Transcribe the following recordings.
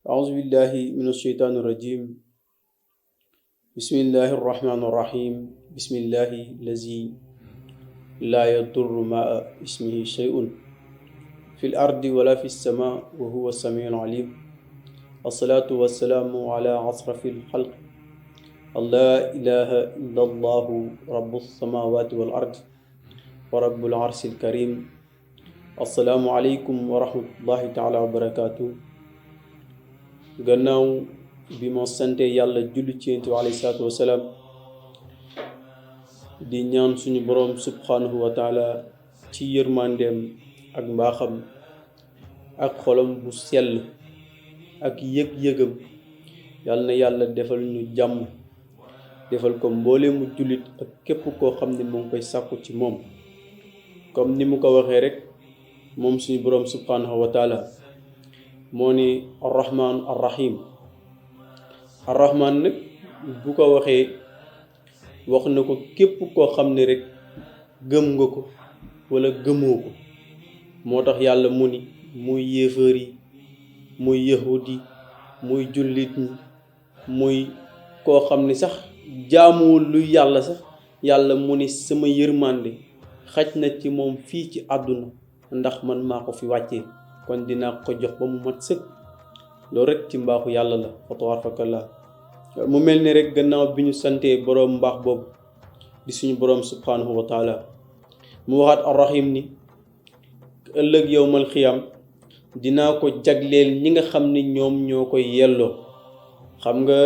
أعوذ بالله من الشيطان الرجيم. بسم الله الرحمن الرحيم. بسم الله الذي لا يضر مع اسمه شيء في الأرض ولا في السماء وهو السميع العليم. الصلاة والسلام على أشرف الخلق. لا إله إلا الله رب السماوات والأرض ورب العرش الكريم. السلام عليكم ورحمة الله تعالى وبركاته. gannaaw bi ma sante yàlla julli ci yonent bi alayhi salaatu wasalaam di ñaan suñu boroom subhanahu wa taala ci yërmandeem ak mbaaxam ak xolam bu sell ak yëg-yëgam yàlla na yàlla defal ñu jàmm defal ko mbooleemu jullit ak képp koo xam ne mu ngi koy sàkku ci moom comme ni mu ko waxee rek moom suñu boroom subhanahu wa taala moo ni arrahman arrahim. Arrahman nag bu ko waxee wax na ko képp koo xam ne rek gëm nga ko wala gëmoo ko moo tax yàlla mu ni muy yéefar yi muy yahud yi muy jullit ñi muy koo xam ne sax jaamuwul lu yàlla sax yàlla mu ni sama yërmande xaj na ci moom fii ci àdduna ndax man maa ko fi wàccee kon dinaa ko jox ba mu mat sëkk loolu rek ci mbaaxu yàlla la fa tabarakallah. mu mel ni rek gannaaw bi ñu santee boroom mbaax boobu di suñu boroom subhanahu wa taala mu waxaat arrahim ni ëllëg yowmal xiyam dinaa ko jagleel ñi nga xam ne ñoom ñoo koy yelloo. xam nga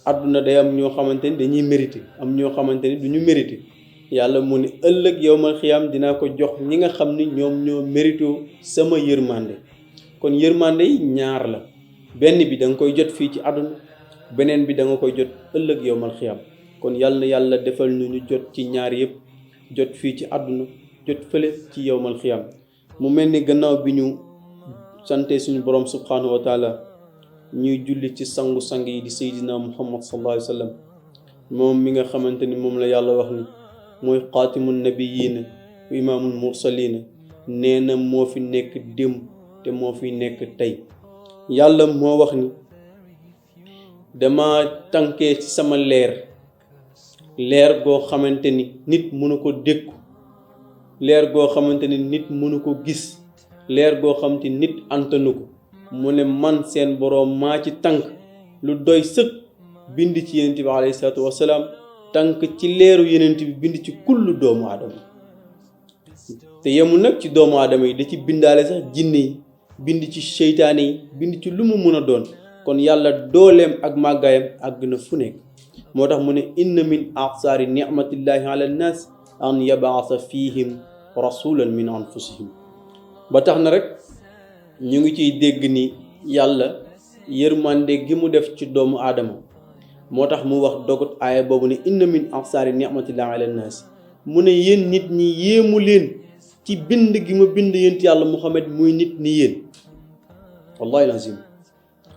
àdduna day am ñoo xamante ni dañuy mérité am ñoo xamante ni du ñu mérité yàlla mu ne ëllëg yowmal xiyam dinaa ko jox ñi nga xam ni ñoom ñoo mérito sama yërmande. kon yërmande yi ñaar la, benn bi da nga koy jot fii ci àdduna, beneen bi da nga koy jot ëllëg yowmal xiyam. kon yàlla na yàlla defal ñu jot ci ñaar yëpp, jot fii ci àdduna jot fële ci yowmal xiyam. mu mel ni gannaaw bi ñu sante suñu borom subhanahu wa taala ñuy julli ci sangu-sang yi di seydina muhammad sallallahu alayhi wa sallam moom mi nga xamante ni moom la yàlla wax ni mooy xaatimun nabiyyiina wa imaamul mursaliina, nee na moo fi nekk démb te moo fi nekk tey. yàlla moo wax ni dama tànkee ci sama leer goo xamante ni nit mënu ko dékku, leer goo xamante ni nit mënu ko gis, leer goo xamante ni nit antanu ko. mu ne man seen boroom maa ci tànk lu doy sëkk bind ci yonent bi alayhi salaatu wasalaam, tànk ci leeru yonent bi bind ci kullu doomu aadama. te yemul nag ci doomu aadama yi, da ci bindaale sax jinne yi, bind ci seytaane yi, bind ci lu mu mën a doon. kon yàlla dooleem ak màggaayam àgg na fu nekk. moo tax mu ne inna min aqsaari nicmatillahi ala nnaas an yabaasa fihim rasulan min anfusihim. ba tax na rek ñu ngi ciy dégg ni yàlla yërmande gi mu def ci doomu aadama moo tax mu wax dogut aaya boobu ne inna min aqsaari nicmatillahi ala nnaas. mu ne yéen nit ñi yéemu leen ci bind gi ma bind yént yàlla Muhammad muy nit ni yéen. wallahi lazim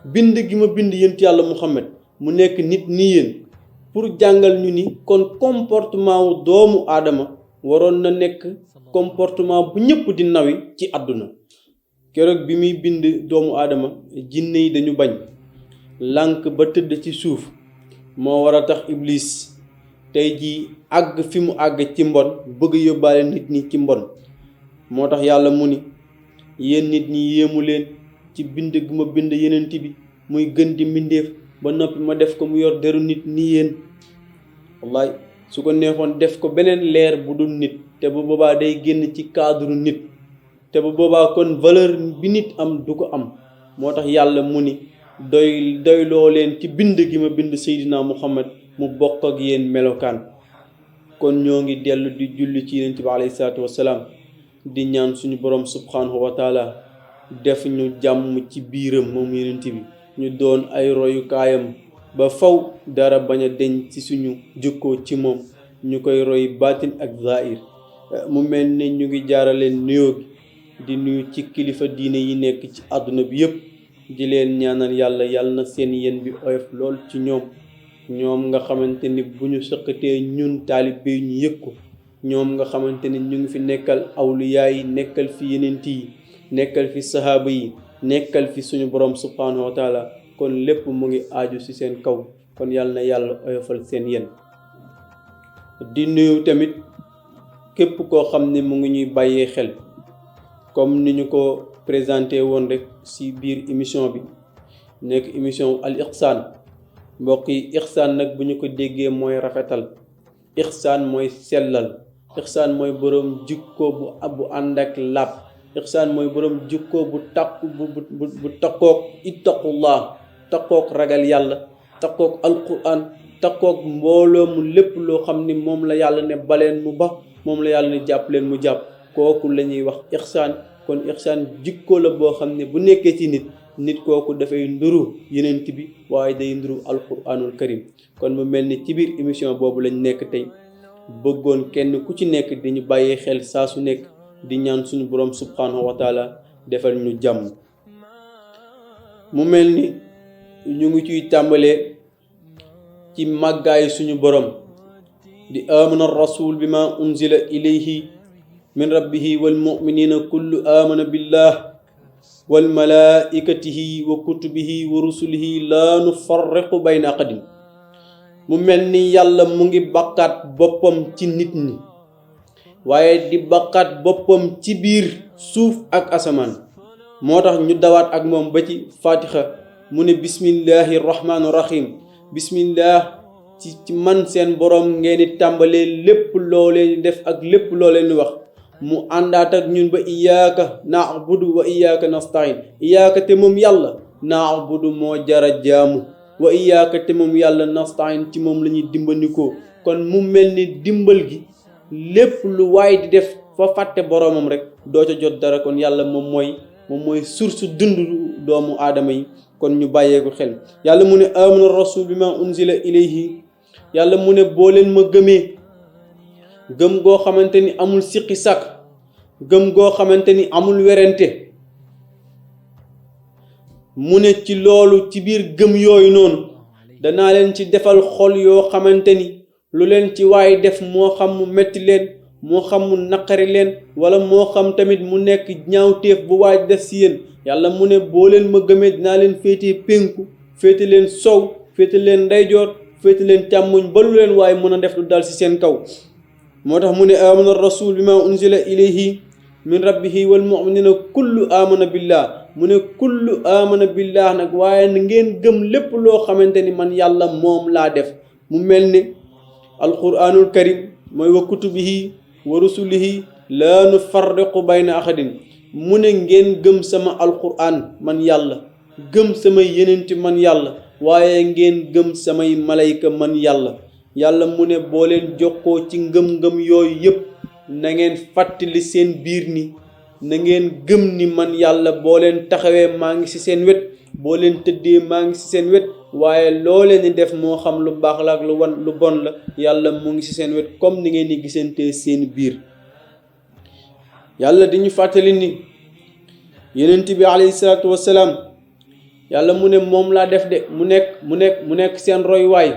bind gi ma bind yént yàlla Muhammad mu nekk nit ni yéen pour jàngal ñu ni kon comportement wu doomu aadama waroon na nekk comportement bu ñëpp di nawi ci àdduna. keroog bi muy bind doomu aadama jinne yi dañu bañ lànk ba tëdd ci suuf, moo war a tax iblis tey jii àgg fi mu àgg ci mbon, bëgg yóbbaale nit ñi ci mbon. moo tax yàlla mu ni yéen nit ñi yéemu leen ci bind gu ma bind yenent bi muy gën di mbindeef, ba noppi ma def ko mu yor deru nit ni yéen. wallaay su ko neexoon def ko beneen leer bu dul nit, te bu boobaa day génn ci cadre nit, te bu boobaa kon valeur bi nit am du ko am. moo tax yàlla mu ni doyloo leen ci bind gi ma bind seydina muhammad mu bokk ak yéen melokaan. kon ñoo ngi dellu di julli ci yonent bi alayhi salaatu wasalaam, di ñaan suñu borom subhanahu wa taala def ñu jàmm ci biiram moom yonent bi, ñu doon ay royukaayam ba faw, dara bañ a deñ ci suñu jukkoo ci moom, ñu koy roy baatin ak zaahir. mu mel ni ñu ngi jaarale nuyoo gi di nuyu ci kilifa diine yi nekk ci àdduna bi yëpp, di leen ñaanal yàlla na seen yéen bi oyof lool ci ñoom nga xamante ni bu ñu sëqatee ñun taalibe ñu yëg ko, ñoom nga xamante ni ñu ngi fi nekkal awliyaa yi, nekkal fi yenent yi, nekkal fi sahaaba yi, nekkal fi suñu borom subhanahu wa taala. kon lépp mu ngi aaju ci seen kaw kon yàlla na yàlla oyofal seen yen di nuyu tamit képp koo xam ne mu ngi ñuy bàyyee xel comme ni ñu ko présenté woon rek ci biir émission bi nekk émission al ihsan mbokk yi ihsan nag bu ñu ko déggee mooy rafetal ihsan mooy sellal ihsan mooy borom jikko bu ànd ak làpp ihsan mooy borom jikko bu takkook ittaqullah takkook ragal yàlla takkook alquran takkook mbooloo mu lépp loo xam ni moom la yàlla ne baleen mu ba moom la yàlla ne jàpp leen mu jàpp kooku la ñuy wax ihsan kon ihsan jikko la boo xam ne bu nekkee ci nit kooku dafay nduru yenent bi waaye day nduru alquranul karim kon mu mel ni ci biir émission boobu lañ nekk tey bëggoon kenn ku ci nekk di ñu bàyyee xel saa su nekk di ñaan suñu borom subhanahu wa taala defal ñu jàmm mu mel ni ñu ngi ciy tàmbalee ci màggaay suñu borom di amana rasul bima unzila ilayhi min rabbihi wal mu'minina kullu amana billah wal malaikatihi wa kutubihi wa rusulihi la nufarriqu bayna ahadin mu mel ni yàlla mu ngi bakkaat boppam ci nit ñi waaye di bakkaat boppam ci biir suuf ak asamaan moo tax ñu dawaat ak moom ba ci fatiha mu ne bismillahi rahmaani rahim bismillah ci man seen borom ngeen di tàmbalee lépp loo leen di def ak lépp loo leen di wax mu àndaat ak ñun ba iyyaka na'budu wa iyyaka nasta'in iyyaka te moom yàlla na'budu moo jara jaamu wa iyyaka te moom yàlla nasta'in ci moom la ñuy dimbandikoo kon mu mel ni dimbal gi lépp lu waay di def fa fàtte boromam rek doo ca jot dara kon yàlla moom mooy source dund doomu aadama yi kon ñu bàyyee ko xel yàlla mu ne amana rasul bima unzila ilayhi yàlla mu ne boo leen ma gëmee gëm goo xamante ni amul siqi sàkk gëm goo xamante ni amul werante mu ne ci loolu ci biir gëm yooyu noonu danaa leen ci defal xol yoo xamante ni lu leen ci waay def moo xam mu metti leen moo xam mu naqari leen wala moo xam tamit mu nekk ñaawteef bu waay def si yéen yàlla mu ne boo leen ma gëmee dinaa leen féetee pénku féete leen sow féete leen ndeyjoor féete leen càmmoñ ba lu leen waaye mën a def lu dal si seen kaw moo tax mu ne amana rasul bima unzila ilayhi min rabbihi wal mu'minina kullu amana billah mu ne kullu amana billah nag waaye na ngeen gëm lépp loo xamante ni man yàlla moom laa def mu mel ni alquranul karim mooy wa kutubihi wa rusulihi laa nufarriqu bayna ahadin mu ne ngeen gëm sama alquran man yàlla gëm samay yenenti man yàlla waaye ngeen gëm samay malayka man yàlla yàlla mu ne boo leen jokkoo ci ngëm-ngëm yooyu yépp na ngeen fàttali seen biir ni na ngeen gëm ni man yàlla boo leen taxawee maa ngi ci seen wet boo leen tëddee maa ngi ci seen wet waaye loo leen di def moo xam lu baax la ak lu bon la yàlla mu ngi ci seen wet comme ni ngeen di gisantee seen biir yàlla di ñu fàttali ni yonent bi alayhi salaatu wassalaam yàlla mu ne moom laa def de mu nekk seen roywaay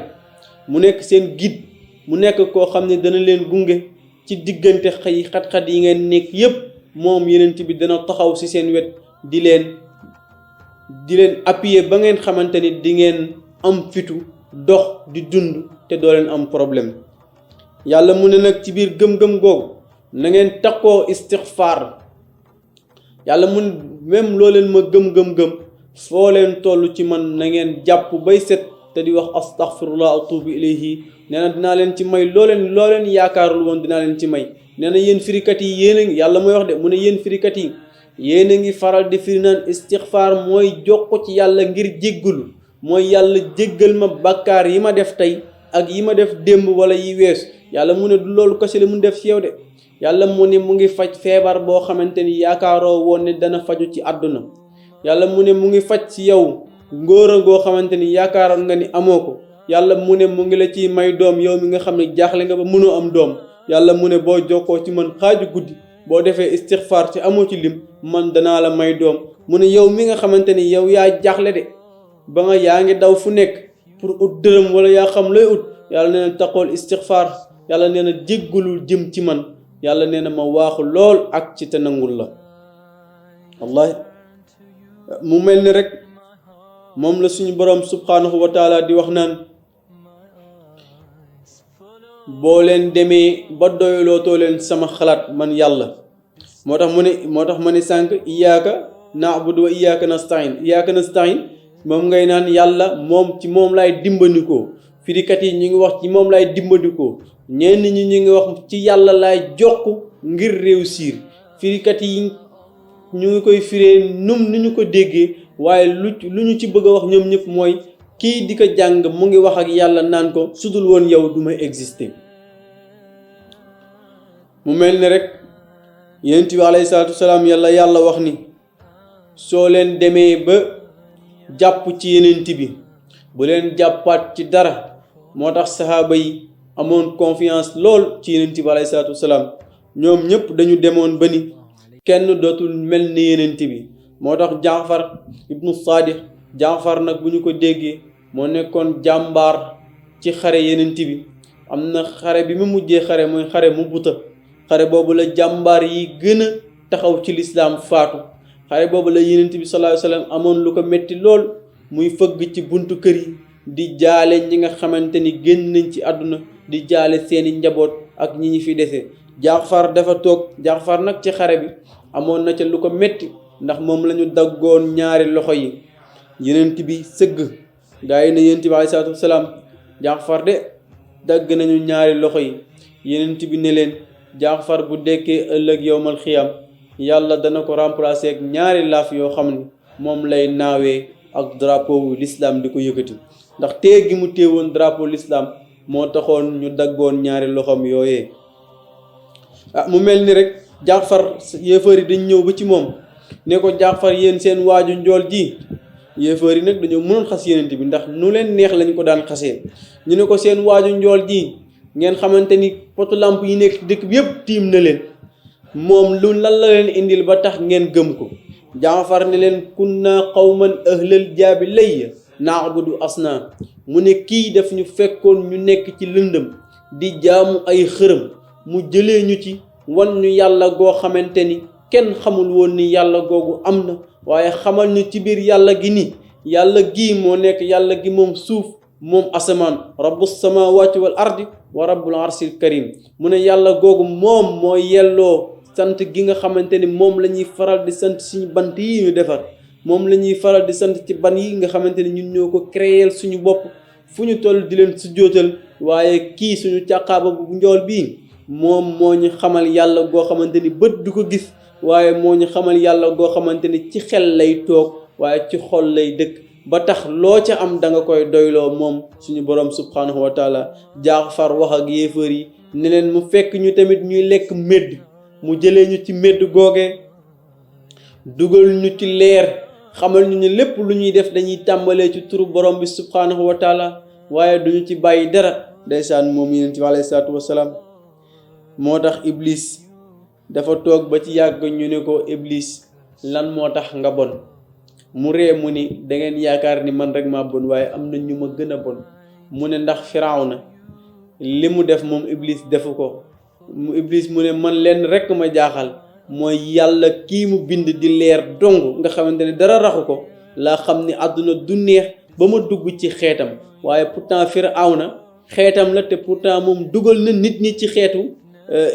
mu nekk seen guide mu nekk koo xam ne dana leen gunge ci diggante xat-xat yi ngeen nekk yépp moom yonent bi dana taxaw ci seen wet di leen appuyer ba ngeen xamante ni di ngeen am fitu dox di dund te doo leen am problème yàlla mu ne nag ci biir gëm-gëm googu na ngeen takkoo istixfaar yàlla mu ne même loo leen ma gëm foo leen toll ci man na ngeen jàpp bay set te di wax astaghfirullah atubu ilayhi nee na dinaa leen ci may loo leen yaakaarul woon dinaa leen ci may nee na yéen firikat yi yéen a ngi yàlla mooy wax de mu ne yéen firikat yi yéen a ngi faral di firi naan istixfaar mooy jokko ci yàlla ngir jéggalu mooy yàlla jéggal ma bàkkaar yi ma def tey ak yi ma def démb wala yi wees yàlla mu ne du loolu kese la mun def ci yow de yàlla mu ne mu ngi faj feebar boo xamante ni yaakaaroo woon ne dana faju ci àdduna yàlla mu ne mu ngi faj ci yow ngóora goo xamante ni yaakaaroon nga ni amoo ko yàlla mu ne mu ngi la ciy may doom yow mi nga xam ne jaaxle nga ba mënoo am doom yàlla mu ne boo jokkoo ci man xaaju guddi boo defee istixfaar ci amoo ci lim man danaa la may doom mu ne yow mi nga xamante ni yow yaa jaaxle de ba nga yaa ngi daw fu nekk pour ut dërëm wala yaa xam looy ut yàlla nee na taxool istixfaar yàlla nee na jéggulul jëm ci man yàlla nee na ma waaxu lool ak ci te nangul la wallahi mu mel ni rek moom la suñu borom subhanahu wa taala di wax naan boo leen demee ba doylootoo leen sama xalaat man yàlla moo tax ma ne sànq iyyaka na'budu wa iyyaka nasta'in moom ngay naan yàlla moom ci moom laay dimbandikoo firikat yi ñu ngi wax ci moom laay dimbandikoo ñenn ñi ñu ngi wax ci yàlla laay jokk ngir réussir firikat yi ñu ngi koy firee ni ñu ko déggee waaye lu ñu ci bëgg a wax ñoom ñëpp mooy kii di ko jàng mu ngi wax ak yàlla naan ko sudul woon yow du ma exister. mu mel ni rek yonent bi alayhi salaatu wasalaam yàlla wax ni soo leen demee ba jàpp ci yonent bi bu leen jàppaat ci dara moo tax saxaaba yi amoon confiance lool ci yonent bi alayhi salaatu wasalaam ñoom ñëpp dañu demoon ba ni kenn dootul mel ni yonent bi moo tax Jaafar ibnu Saadiq Jaafar nag bu ñu ko déggee moo nekkoon jàmbaar ci xare yonent bi am na xare bi mu mujjee xare mooy xare mu buta xare boobu la jàmbaar yi gën a taxaw ci lislaam faatu xare boobu la yonent bi sallallahu alayhi wasallam amoon lu ko metti lool muy fëgg ci buntu kër yi di jaale ñi nga xamante ni génn nañ ci àdduna di jaale seeni njaboot ak ñi ñi fi dese Jaafar dafa toog Jaafar nag ci xare bi amoon na ca lu ko metti ndax moom la ñu daggoon ñaari loxo yi yonent bi sëgg gaa yi ne yonent bi alayhi salaatu wasalaam Jaafar de dagg nañu ñaari loxo yi yonent bi ne leen Jaafar bu dekkee ëllëg yowmal xiyam yàlla dana ko remplacer ak ñaari laaf yoo xam ne moom lay naawee ak drapeau l'islam di ko yëkkati ndax tee gi mu téewoon drapeau l'islam moo taxoon ñu daggoon ñaari loxoom yooyee mu mel ni rek Jaafar yéefar yi dañ ñëw ba ci moom ne ko Jaafar yéen seen waaju njool ji yéefar yi nag dañoo mënoon xas yonent bi ndax nu leen neex lañ ko daan xasee ñu ne ko seen waaju njool ji ngeen xamante ni potu lamp yi nekk dëkk bi yëpp tiim na leen moom lu lan la leen indil ba tax ngeen gëm ko Jaafar ne leen kunna qawman ahlal jaabi layya na'budu asnaam mu ne kii daf ñu fekkoon ñu nekk ci lëndëm di jaamu ay xërëm mu jëlee ñu ci wan ñu yàlla goo xamante ni kenn xamul woon ni yàlla googu am na waaye xamal ñu ci biir yàlla gi ni yàlla gii moo nekk yàlla gi moom suuf moom asamaan rabbus samawati wal ardi wa rabbul arsil karim mu ne yàlla googu moom moo yelloo sant gi nga xamante ni moom la ñuy faral di sant suñu bant yi ñu defar moom la ñuy faral di sant ci ban yi nga xamante ni ñun ñoo ko créer suñu bopp fu ñu toll di leen sujjootal waaye kii suñu càqaaba bu njool bii moom moo ñu xamal yàlla goo xamante ni bët du ko gis waaye moo ñu xamal yàlla goo xamante ni ci xel lay toog waaye ci xol lay dëkk ba tax loo ca am da nga koy doyloo moom suñu borom subhanahu wa taala Jaafar wax ak yéefar yi ne leen mu fekk ñu tamit ñuy lekk médd mu jëlee ñu ci médd googe dugal ñu ci leer xamal ñu ne lépp lu ñuy def dañuy tàmbalee ci turu borom bi subhanahu wa taala waaye duñu ci bàyyi dara ndeysaan moom yonent bi alayhi salaatu wasalaam moo tax iblis dafa toog ba ci yàgg ñu ne ko iblis lan moo tax nga bon mu ree mu ni dangeen yaakaar ni man rek maa bon waaye am na ñu ma gën a bon mu ne ndax Firawna li mu def moom iblis defu ko mu iblis mu ne man leen rek ma jaaxal mooy yàlla kii mu bind di leer dong nga xamante ne dara raxu ko laa xam ni àdduna du neex ba ma dugg ci xeetam waaye pourtant Firawna xeetam la te pourtant moom dugal na nit ñi ci xeetu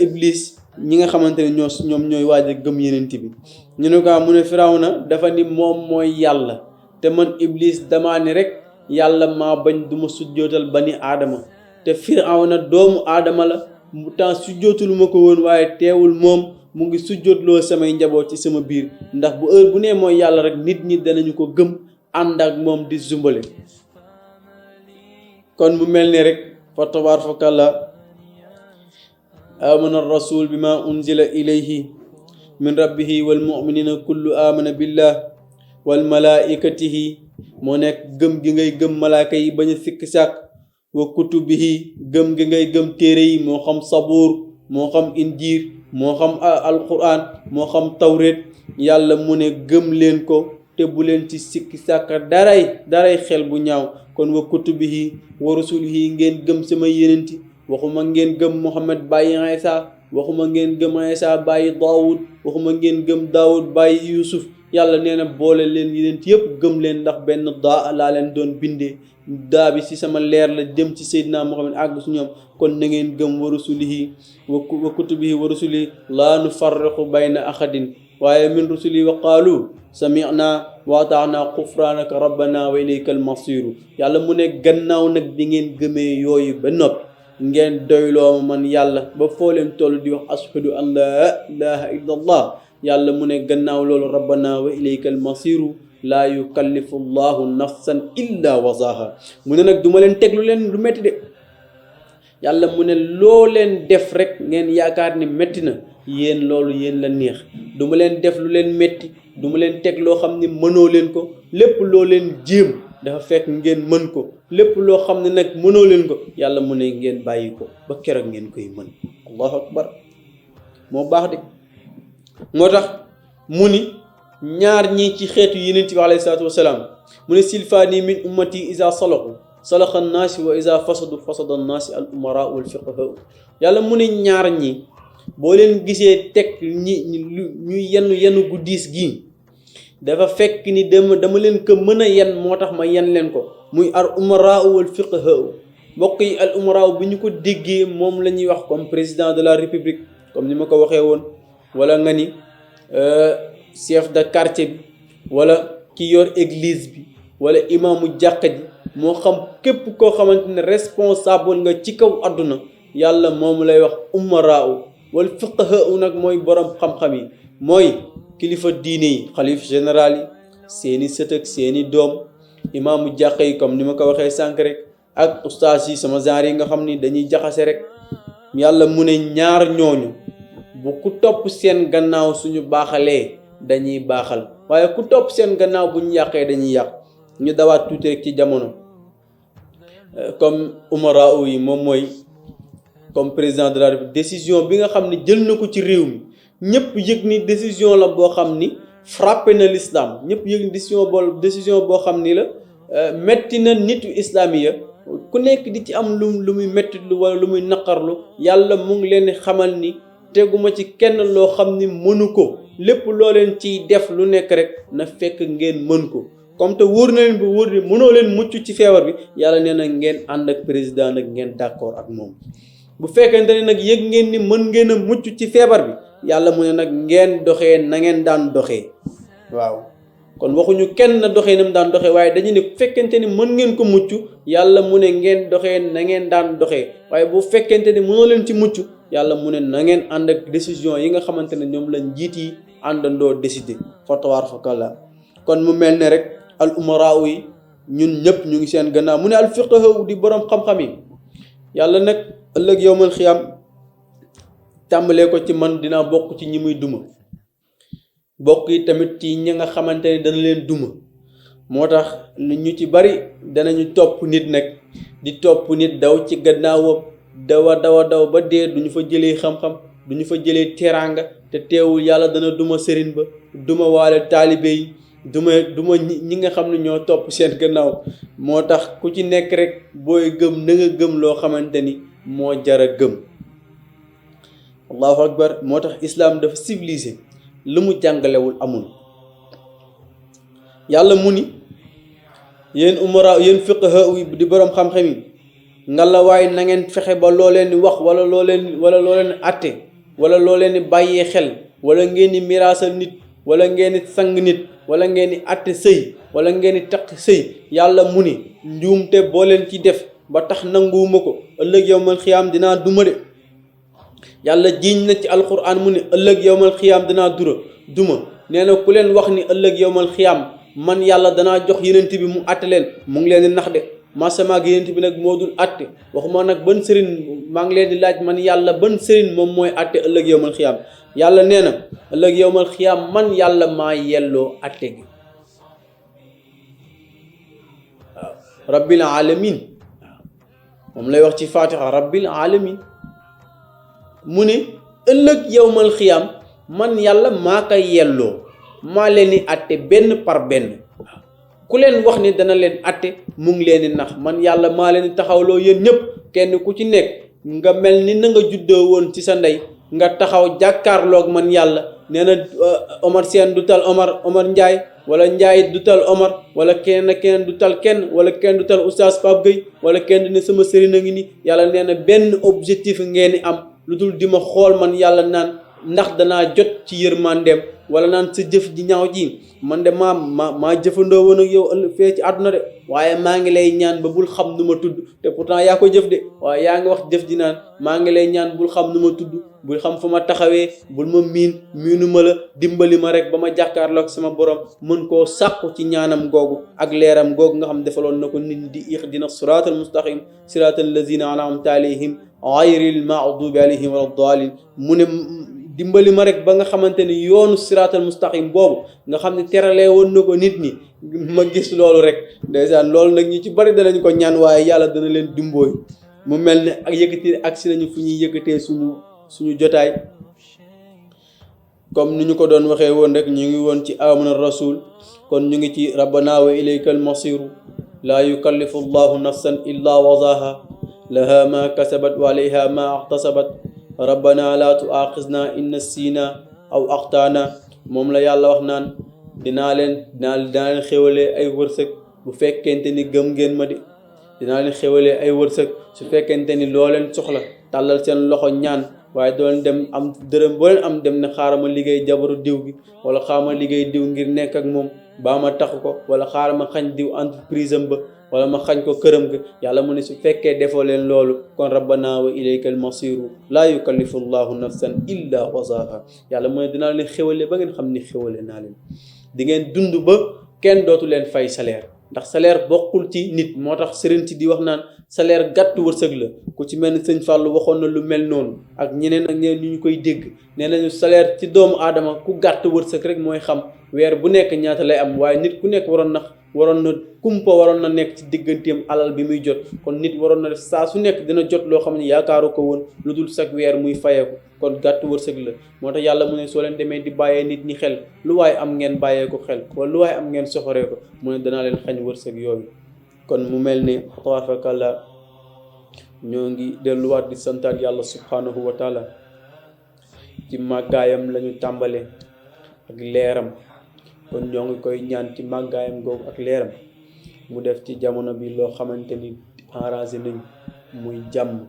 iblis ñi nga xamante ne ñoom ñooy waaj a gëm yeneen bi ñu ne ko mu ne Firawna dafa ni moom mooy yàlla te man iblis damaa ni rek yàlla maa bañ du ma sujjootal bani aadama te Firawna doomu aadama la mu temps sujjootalu ma ko woon waaye teewul moom mu ngi sujjootloo samay njaboot ci sama biir ndax bu heure bu nee mooy yàlla rek nit ñi danañu ko gëm ànd ak moom di zumbale kon mu mel ni rek fa tabarakallah amana rasul bima unzila ilayhi min rabbihi wal mu'minina kullu amana billah wal malaikatihi moo nekk gëm gi ngay gëm malaaka yi bañ a sikk sàkk wa kutubihi gëm gi ngay gëm téere yi moo xam sabuur moo xam injiir moo xam alquran moo xam tawret yàlla mu ne gëm leen ko te bu leen ci sikki sàkk daray xel bu ñaaw kon wa kutubihi wa rusulihi ngeen gëm sama yenenti waxuma ngeen gëm Muhammad bàyyi Isa waxuma ngeen gëm Isa bàyyi Daawud waxuma ngeen gëm Daawud bàyyi Yuusuf yàlla nee na boole leen yeneen yëpp gëm leen ndax benn daa laa leen doon bindee daa bi si sama leer la jëm ci Seydina Muhammad àgg su ñoom kon na ngeen gëm wa rusulihi wa kutubihi wa rusulihi laa nufarriqu bayna ahadin waaye min rusulihi wa qaalu sami'na wa ata'na ghufranaka rabbana wa ilaykal masiru yàlla mu ne gannaaw nag bi ngeen gëmee yooyu ba noppi ngeen doyloo man yàlla ba foo leen toll di wax ashhadu an laa ilaha illa allah yàlla mu ne gannaaw loolu rabbana wa ilaykal masiru laa yukallifu llahu nafsan illa wasaha mu ne nag du ma leen teg lu leen lu métti de yàlla mu ne loo leen def rek ngeen yaakaar ni métti na yéen loolu yéen la neex du ma leen def lu leen métti du ma leen teg loo xam ni mënoo leen ko lépp loo leen jéem dafa fekk ngeen mën ko lépp loo xam ne nag mënoo leen ko yàlla mu ne ngeen bàyyi ko ba keroog ngeen koy mën allahu akbar moo baax de moo tax mu ni ñaar ñii ci xeetu yeneen bi alayhi salaatu wasalaam mu ne silfaani min ummati isa salahu salaxa naasi wa isa fasadu fasada naasi al umara wal fiqaha yàlla mu ne ñaar ñi boo leen gisee teg ñuy yenn gu diis gii dafa fekk ni dama leen ko mën a yen moo tax ma yen leen ko muy al umara wal fiqaha mbokk yi al umara bi ñu ko déggee moom la ñuy wax comme président de la république comme ni ma ko waxee woon wala nga ni chef de quartier bi wala ki yor église bi wala imaamu jàkka ji moo xam képp koo xamante ne responsable nga ci kaw àdduna yàlla moom lay wax umaraaw wala fiqaha nag mooy borom xam-xam yi mooy kilifa diine yi xalif général yi seeni sët ak seeni doom imaamu jàkka yi comme ni ma ko waxee sànq rek ak ustaas yi sama genre yi nga xam ni dañuy jaxase rek yàlla mu ne ñaar ñooñu bu ku topp seen gannaaw suñu baaxalee dañuy baaxal waaye ku topp seen gannaaw bu ñu yàqee dañuy yàq ñu dawaat tuuti rek ci jamono comme umara yi moom mooy comme président de la République décision bi nga xam ne jël na ko ci réew mi ñëpp yëg ni décision la boo xam ni frappé na l'islam ñëpp yëg ni décision boo xam ni la metti na nitu islamiya ku nekk di ci am lu muy metti lu wala lu muy naqarlu yàlla mu ngi leen xamal ni teguma ci kenn loo xam ni mënu ko lépp loo leen ciy def lu nekk rek na fekk ngeen mën ko comme te wóor na leen bu wóor ni mënoo leen mucc ci feebar bi yàlla nee na ngeen ànd ak président nag ngeen d'accord ak moom bu fekkente ne nag yëg ngeen ni mën ngeen a mucc ci feebar bi yàlla mu ne nag ngeen doxee na ngeen daan doxee waaw kon waxuñu kenn na doxee na mu daan doxee waaye dañu ne bu fekkente ni mën ngeen ko mucc yàlla mu ne ngeen doxee na ngeen daan doxee waaye bu fekkente ni mënoo leen ci mucc yàlla mu ne na ngeen ànd ak décision yi nga xamante ne ñoom lañ njiit yi àndandoo décider fa tabaarakallah kon mu mel ne rek al umaraaw yi ñun ñëpp ñu ngi seen gannaaw mu ne al fiqaha di borom xam-xam yi yàlla nag ëllëg yowmal xiyaam tàmbalee ko ci man dinaa bokk ci ñi muy duma bokk yi tamit ci ñi nga xamante ne dana leen duma moo tax ñu ci bari danañu topp nit nag di topp nit daw ci gannaawam daw ba dee duñu fa jëlee xam-xam duñu fa jëlee teraanga te teewul yàlla dana duma sëriñ ba duma waale taalibe yi duma ñi nga xam ne ñoo topp seen gannaaw moo tax ku ci nekk rek booy gëm na nga gëm loo xamante ni moo jara gëm allahu akbar moo tax islaam dafa civilisé lu mu jàngalewul amul yàlla mu ni yéen umara yéen fiqaha yi di boroom xam-xam yi nga la waaye na ngeen fexe ba loo leen di wax wala loo leen atte wala loo leen di bàyyee xel wala ngeen di miraasal nit wala ngeen di sang nit wala ngeen di atte sëy wala ngeen di takk sëy yàlla mu ni njuumte boo leen ci def ba tax nanguwuma ko ëllëg yowmal xiyaam dinaa duma de yàlla jiiñ na ci alquran mu ni ëllëg yowmal xiyaam dinaa duma nee na ku leen wax ni ëllëg yowmal xiyaam man yàlla danaa jox yenent bi mu atte leen mu ngi leen di nax de masamaag yenent bi nag moo dul atte waxuma nag ban sëriñ maa ngi leen di laaj man yàlla ban sëriñ moom mooy atte ëllëg yowmal xiyaam yàlla nee na ëllëg yowmal xiyaam man yàlla maa yelloo atte gi waaw rabbil alamin moom lay wax ci fatiha rabbil alamin mu ne ëllëg yowmal xiyaam man yàlla maa ko yelloo maa leen di atte benn par benn ku leen wax ni dana leen atte mu ngi leen di nax man yàlla maa leen di taxawloo yéen ñëpp kenn ku ci nekk nga mel ni na nga juddoo woon ci sa ndey nga taxaw jàkkaarloog man yàlla nee na Omar Sène du tal Omar Ndiaye wala Ndiaye du tal Omar wala kenn du tal kenn wala kenn du tal oustaz Pape Gueye wala kenn du ne sama sëriñ a ngi nii. yàlla nee na benn objectif ngeen am lu dul di ma xool man yàlla naan ndax danaa jot ci yërmandeem wala naan sa jëf ji ñaaw ji man de maa jëfandoo woon ak yow fee ci àdduna de waaye maa ngi lay ñaan ba bul xam nu ma tudd te pourtant yaa ko jëf de waaye yaa ngi wax jëf ji naan maa ngi lay ñaan bul xam nu ma tudd bul xam fu ma taxawee bul ma miinu ma la dimbali ma rek ba ma jàkkaarloog sama borom mën koo sàkku ci ñaanam googu ak leeram googu nga xam defaloon na ko nit ñi di ihdina siraatal mustaqim siraatal lazina an'amta alayhim ghayril maghdubi alayhim wala daalin mu ne dimbali ma rek ba nga xamante ni yoonu siraatal mustaqim boobu nga xam ne teralee woon na ko nit ñi ma gis loolu rek ndeysaan loolu nag ñu ci bari danañ ko ñaan waaye yàlla dana leen dimbooy mu mel ne ak yëkkati ak si nañu fu ñuy yëkkatee suñu jotaay comme ni ñu ko doon waxee woon rek ñu ngi woon ci amana rasul kon ñu ngi ci rabbana wa ilaykal masiru laa yukallifu allahu nafsan illa wasaha laha ma kasabat wa alayha ma ihtasabat rabbana la tuaxisna in nasiina aw axtaana moom la yàlla wax naan dinaa leen xéwalee ay wërsëg bu fekkente ni gëm ngeen ma di dinaa leen xéwalee ay wërsëg su fekkente ni loo leen soxla tàllal seen loxo ñaan waaye doon dem am dërëm boo leen am dem ne xaaral ma liggéey jabaru diw gi wala xaaral ma liggéey diw ngir nekk ak moom baa ma tax ko wala xaaral ma xañ diw entreprise am ba wala ma xañ ko këram ga yàlla mu ne su fekkee defoo leen loolu kon rabbana wa ilaykal masiru laa yukallifu llahu nafsan illa wasaha yàlla mu ne dinaa leen xéwale ba ngeen xam ni xéwale naa leen di ngeen dund ba kenn dootu leen fay salaire ndax salaire bokkul ci nit moo tax sëriñ si di wax naan salaire gàtt wërsëg la ku ci mel ni sëñ Fallou waxoon na lu mel noonu ak ñeneen ak ñeneen ñu koy dégg nee nañu salaire ci doomu aadama ku gàtt wërsëg rek mooy xam weer bu nekk ñaata lay am waaye nit ku nekk waroon na nekk ci digganteem alal bi muy jot kon nit waroon na def saa su nekk dina jot loo xam ne yaakaaru ko woon lu dul chaque weer muy fayeeku kon gàtt wërsëg la moo tax yàlla mu ne soo leen demee di bàyyee nit ñi xel lu waaye am ngeen bàyyee ko xel wala lu waaye am ngeen soxoree ko mu ne danaa leen xañ wërsëg yooyu kon mu mel ni tabaarakallah ñoo ngi delluwaat di santaat yàlla subhanahu wa taala ci màggaayam lañu tàmbale ak leeram kon ñoo ngi koy ñaan ci màggaayam googu ak leeram mu def ci jamono bi loo xamante ni arrangé nañ muy jàmm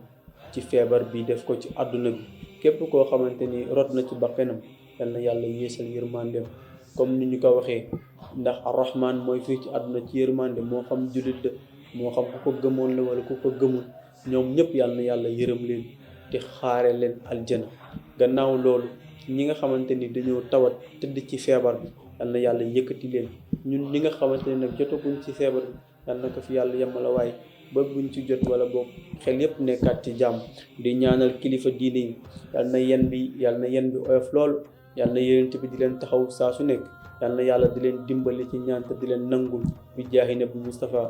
ci feebar bi def ko ci àdduna bi képp koo xamante ni rot na ci bakkanam yal na yàlla yéesal yërmandeem comme ni ñu ko waxee ndax arrahman mooy fii ci àdduna ci yërmande moo xam jullit la moo xam ku ko gëmoon la wala ku ko gëmul ñoom ñëpp yal na yàlla yërëm leen te xaare leen aljana gannaaw loolu ñi nga xamante ni dañoo tawat tëdd ci feebar bi yal na yàlla yëkkati leen ñun ñi nga xamante ne nag jotaguñ ci feebar bi yal na ko fi yàlla yemala waay ba buñ ci jot wala boog xel yépp nekkaat ci jàmm di ñaanal kilifa diine yi yal na yen bi oyof lool yal na yonent bi di leen taxaw saa su nekk yal na yàlla di leen dimbali ci ñaan te di leen nangul bi jaahi nabi Mustafa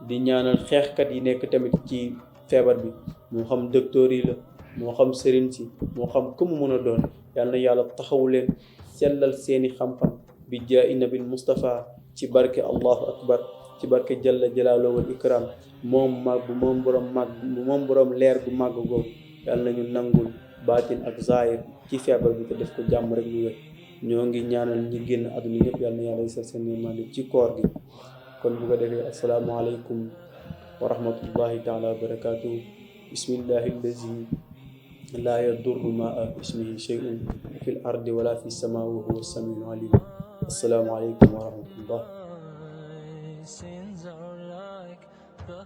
di ñaanal xeexkat yi nekk tamit ci feebar bi moo xam docteur yi la moo xam sëriñ si moo xam ku mu mën a doon yal na yàlla taxaw leen sellal seeni xam-xam bi jaahi nabi Mustafa ci barke allahu akbar ci barke jalla jalaaluhu wal ikram moom borom leer gu màgg googu yàlla nañu nangul baatin ak zaahir ci feebar bi te def ko jàmm rek mu wér ñoo ngi ñaanal ñi génn àdduna ñëpp yàlla na yàlla yisal seen yërmande ci koor gi kon bu ko defee assalaamu aleykum wa rahmatullahi taala wa barakatuhu bismillahi allazi laa yadurru maa ismihi shay'un fil ardi wala fi samaa wa huwa samiul alim assalaamu aleykum wa rahmatullah. Sins are like the